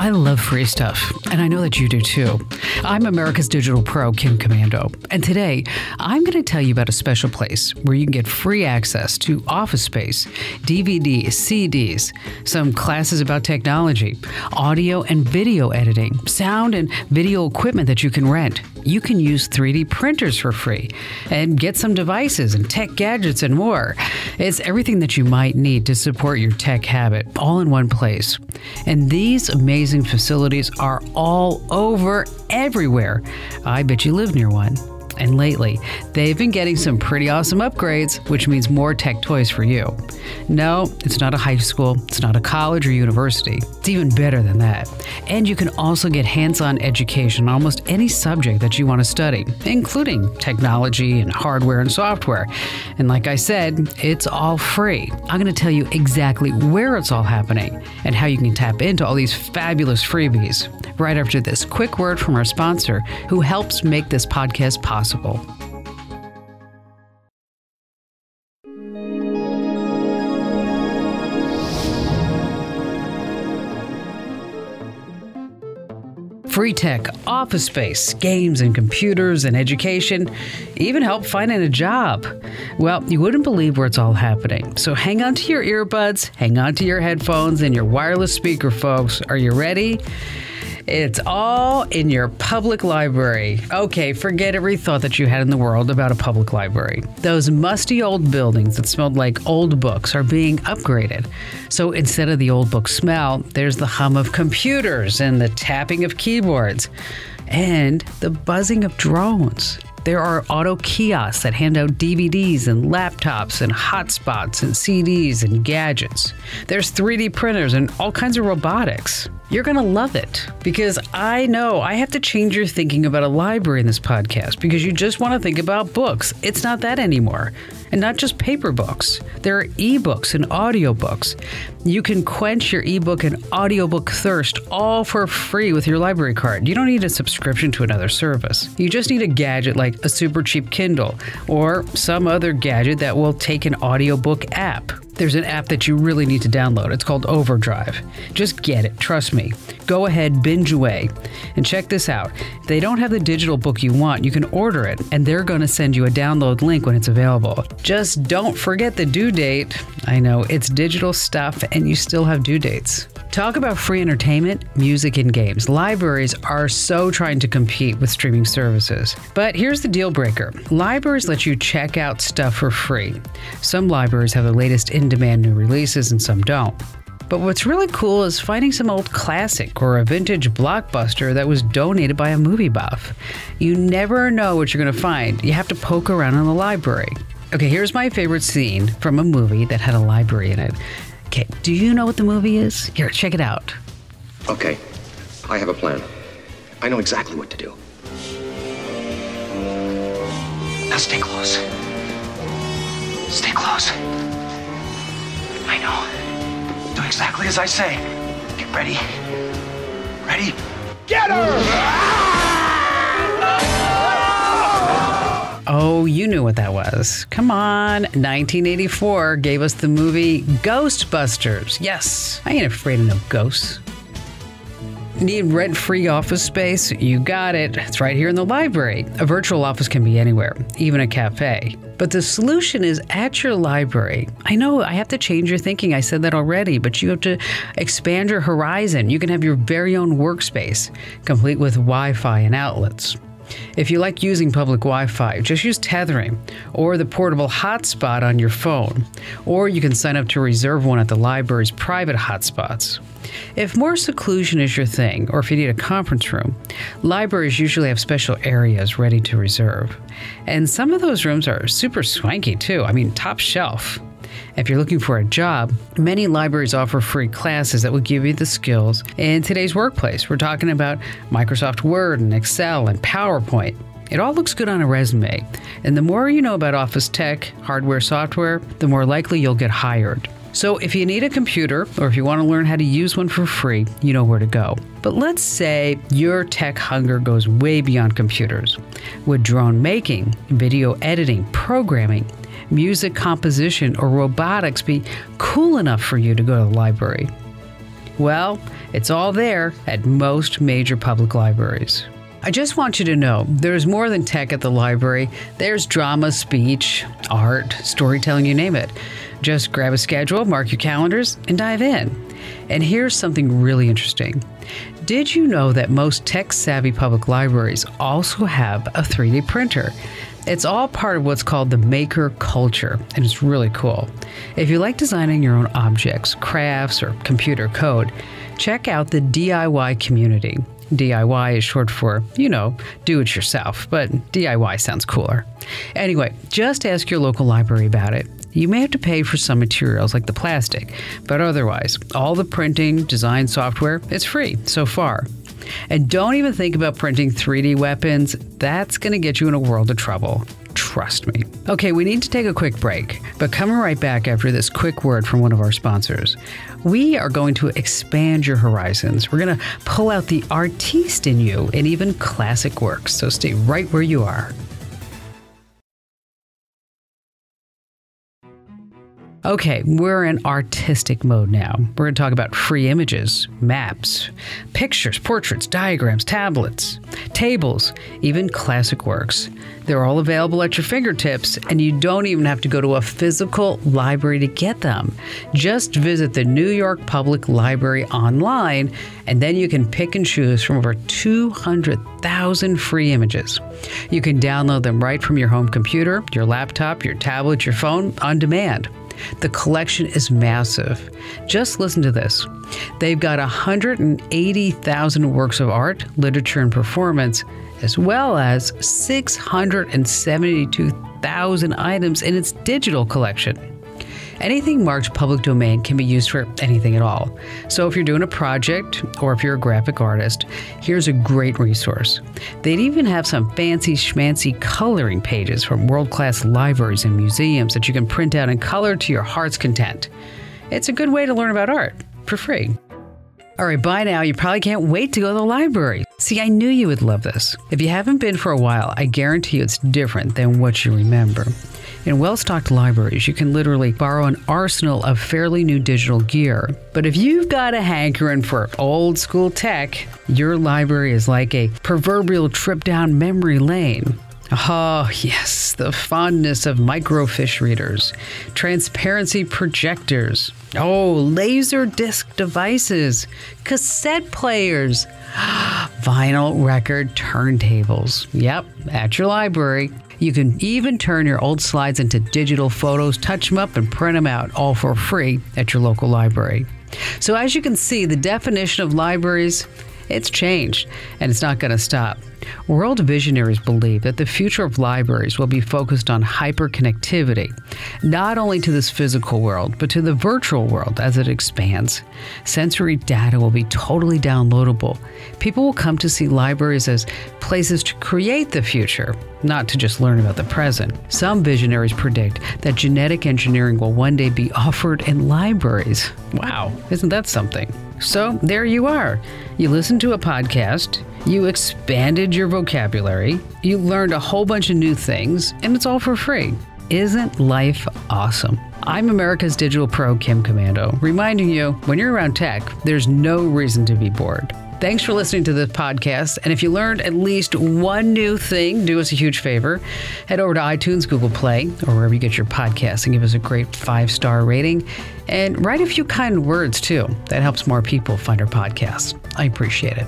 I love free stuff, and I know that you do too. I'm America's Digital Pro, Komando, and today I'm going to tell you about a special place where you can get free access to Office Space, DVDs, CDs, some classes about technology, audio and video editing, sound and video equipment that you can rent. You can use 3D printers for free and get some devices and tech gadgets and more. It's everything that you might need to support your tech habit, all in one place. And these amazing facilities are all over everywhere. I bet you live near one. And lately, they've been getting some pretty awesome upgrades, which means more tech toys for you. No, it's not a high school, it's not a college or university. It's even better than that. And you can also get hands-on education on almost any subject that you want to study, including technology and hardware and software. And like I said, it's all free. I'm going to tell you exactly where it's all happening and how you can tap into all these fabulous freebies right after this quick word from our sponsor, who helps make this podcast possible. Free tech, office space, games and computers and education, even help finding a job. Well, you wouldn't believe where it's all happening. So hang on to your earbuds, hang on to your headphones and your wireless speaker, folks. Are you ready? It's all in your public library. Okay, forget every thought that you had in the world about a public library. Those musty old buildings that smelled like old books are being upgraded. So instead of the old book smell, there's the hum of computers and the tapping of keyboards and the buzzing of drones. There are auto kiosks that hand out DVDs and laptops and hotspots and CDs and gadgets. There's 3D printers and all kinds of robotics. You're going to love it because I know I have to change your thinking about a library in this podcast because you just want to think about books. It's not that anymore. And not just paper books. There are ebooks and audiobooks. You can quench your ebook and audiobook thirst all for free with your library card. You don't need a subscription to another service. You just need a gadget like a super cheap Kindle or some other gadget that will take an audiobook app. There's an app that you really need to download. It's called Overdrive. Just get it. Trust me. Go ahead, binge away. And check this out. If they don't have the digital book you want, you can order it, and they're going to send you a download link when it's available. Just don't forget the due date. I know, it's digital stuff, and you still have due dates. Talk about free entertainment, music, and games. Libraries are so trying to compete with streaming services. But here's the deal breaker. Libraries let you check out stuff for free. Some libraries have the latest in-demand new releases and some don't. But what's really cool is finding some old classic or a vintage blockbuster that was donated by a movie buff. You never know what you're going to find. You have to poke around in the library. Okay, here's my favorite scene from a movie that had a library in it. Okay, do you know what the movie is? Here, check it out. Okay, I have a plan. I know exactly what to do. Now stay close. Stay close. I know. Do exactly as I say. Get ready. Ready? Get her! Oh, you knew what that was. Come on, 1984 gave us the movie Ghostbusters. Yes, I ain't afraid of no ghosts. Need rent-free office space? You got it. It's right here in the library. A virtual office can be anywhere, even a cafe. But the solution is at your library. I know I have to change your thinking. I said that already, but you have to expand your horizon. You can have your very own workspace, complete with Wi-Fi and outlets. If you like using public Wi-Fi, just use tethering or the portable hotspot on your phone, or you can sign up to reserve one at the library's private hotspots. If more seclusion is your thing, or if you need a conference room, libraries usually have special areas ready to reserve. And some of those rooms are super swanky too. I mean, top shelf. If you're looking for a job, many libraries offer free classes that will give you the skills in today's workplace. We're talking about Microsoft Word and Excel and PowerPoint. It all looks good on a resume. And the more you know about office tech, hardware, software, the more likely you'll get hired. So if you need a computer or if you want to learn how to use one for free, you know where to go. But let's say your tech hunger goes way beyond computers. Would drone making, video editing, programming, music composition, or robotics be cool enough for you to go to the library? Well, it's all there at most major public libraries. I just want you to know there's more than tech at the library. There's drama, speech, art, storytelling, you name it. Just grab a schedule, mark your calendars, and dive in. And here's something really interesting. Did you know that most tech-savvy public libraries also have a 3D printer? It's all part of what's called the maker culture, and it's really cool. If you like designing your own objects, crafts, or computer code, check out the DIY community. DIY is short for, do it yourself, but DIY sounds cooler. Anyway, just ask your local library about it. You may have to pay for some materials like the plastic, but otherwise, all the printing, design software is free so far. And don't even think about printing 3D weapons. That's going to get you in a world of trouble. Trust me. Okay, we need to take a quick break, but coming right back after this quick word from one of our sponsors. We are going to expand your horizons. We're going to pull out the artiste in you and even classic works, so stay right where you are. Okay, we're in artistic mode now. We're going to talk about free images, maps, pictures, portraits, diagrams, tablets, tables, even classic works. They're all available at your fingertips, and you don't even have to go to a physical library to get them. Just visit the New York Public Library online, and then you can pick and choose from over 200,000 free images. You can download them right from your home computer, your laptop, your tablet, your phone, on demand. The collection is massive. Just listen to this. They've got 180,000 works of art, literature, and performance, as well as 672,000 items in its digital collection. Anything marked public domain can be used for anything at all. So if you're doing a project or if you're a graphic artist, here's a great resource. They'd even have some fancy schmancy coloring pages from world-class libraries and museums that you can print out and color to your heart's content. It's a good way to learn about art for free. All right, by now, you probably can't wait to go to the library. See, I knew you would love this. If you haven't been for a while, I guarantee you it's different than what you remember. In well-stocked libraries, you can literally borrow an arsenal of fairly new digital gear. But if you've got a hankering for old-school tech, your library is like a proverbial trip down memory lane. Oh, yes, the fondness of microfiche readers, transparency projectors, laser disc devices, cassette players, vinyl record turntables. Yep, at your library. You can even turn your old slides into digital photos, touch them up, and print them out, all for free at your local library. So as you can see, the definition of libraries, it's changed, and it's not going to stop. World visionaries believe that the future of libraries will be focused on hyperconnectivity, not only to this physical world, but to the virtual world as it expands. Sensory data will be totally downloadable. People will come to see libraries as places to create the future, not to just learn about the present. Some visionaries predict that genetic engineering will one day be offered in libraries. Wow, isn't that something? So there you are. You listened to a podcast, you expanded your vocabulary, you learned a whole bunch of new things, and it's all for free. Isn't life awesome? I'm America's Digital Pro, Kim Komando, reminding you, when you're around tech, there's no reason to be bored. Thanks for listening to this podcast, and if you learned at least one new thing, do us a huge favor. Head over to iTunes, Google Play, or wherever you get your podcasts and give us a great 5-star rating. And write a few kind words, too. That helps more people find our podcast. I appreciate it.